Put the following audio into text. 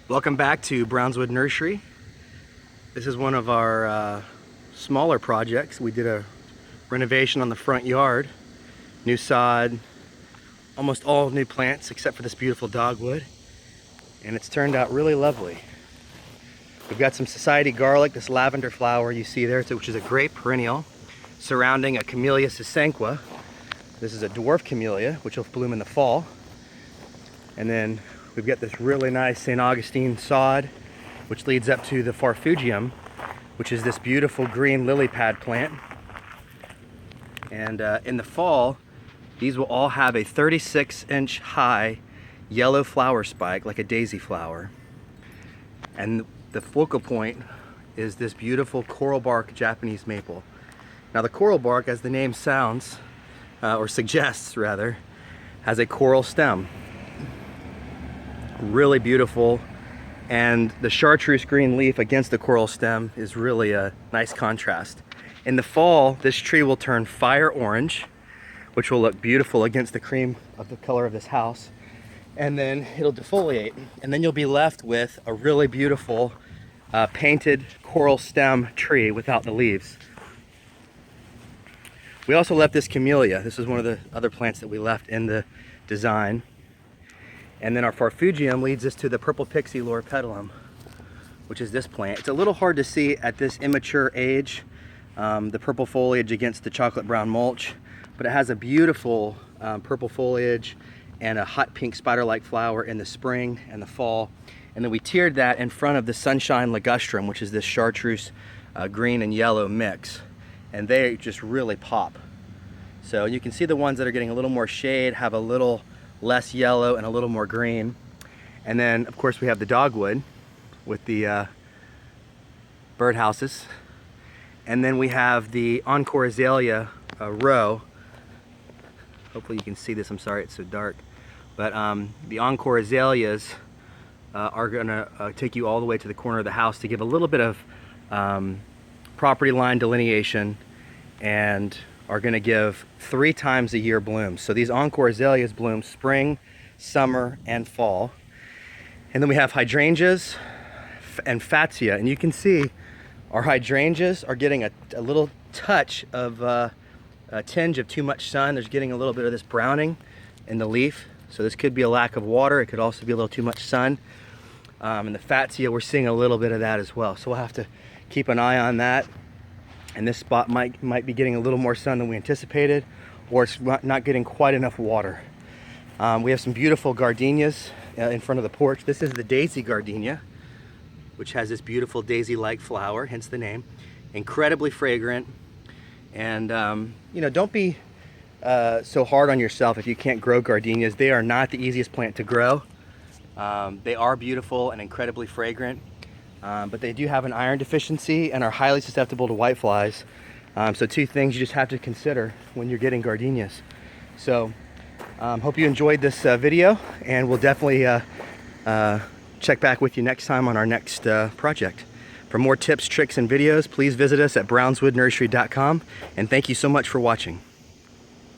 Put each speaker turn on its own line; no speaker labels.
Welcome back to Brownswood Nursery. This is one of our smaller projects. We did a renovation on the front yard. New sod, almost all new plants except for this beautiful dogwood. And it's turned out really lovely. We've got some society garlic, this lavender flower you see there, which is a great perennial, surrounding a Camellia sasanqua. This is a dwarf camellia, which will bloom in the fall. And then we've got this really nice St. Augustine sod, which leads up to the farfugium, which is this beautiful green lily pad plant. And in the fall, these will all have a 36-inch high yellow flower spike, like a daisy flower. And the focal point is this beautiful coral bark Japanese maple. Now the coral bark, as the name sounds, or suggests rather, has a coral stem. Really beautiful, and the chartreuse green leaf against the coral stem is really a nice contrast. In the fall, this tree will turn fire orange, which will look beautiful against the cream of the color of this house, and then it'll defoliate, and then you'll be left with a really beautiful painted coral stem tree without the leaves. We also left this camellia. This is one of the other plants that we left in the design. And then our farfugium leads us to the purple pixie loropetalum, which is this plant. It's a little hard to see at this immature age, the purple foliage against the chocolate brown mulch, but it has a beautiful purple foliage and a hot pink spider-like flower in the spring and the fall. And then we tiered that in front of the sunshine ligustrum, which is this chartreuse green and yellow mix. And they just really pop. So you can see the ones that are getting a little more shade have a little less yellow and a little more green. And then of course we have the dogwood with the birdhouses. And then we have the Encore Azalea row. Hopefully you can see this, I'm sorry it's so dark. But the Encore Azaleas are gonna take you all the way to the corner of the house to give a little bit of property line delineation, and are going to give 3 times a year blooms. So these Encore Azaleas bloom spring, summer, and fall. And then we have hydrangeas and fatsia, and you can see our hydrangeas are getting a little touch of a tinge of too much sun. There's getting a little bit of this browning in the leaf, so this could be a lack of water. It could also be a little too much sun. And the fatsia, we're seeing a little bit of that as well, so we'll have to keep an eye on that. And this spot might be getting a little more sun than we anticipated, or it's not getting quite enough water. We have some beautiful gardenias in front of the porch. This is the daisy gardenia, which has this beautiful daisy-like flower, hence the name. Incredibly fragrant. And you know, don't be so hard on yourself if you can't grow gardenias. They are not the easiest plant to grow. They are beautiful and incredibly fragrant. But they do have an iron deficiency and are highly susceptible to whiteflies. So 2 things you just have to consider when you're getting gardenias. So hope you enjoyed this video, and we'll definitely check back with you next time on our next project. For more tips, tricks, and videos, please visit us at brownswoodnursery.com, and thank you so much for watching.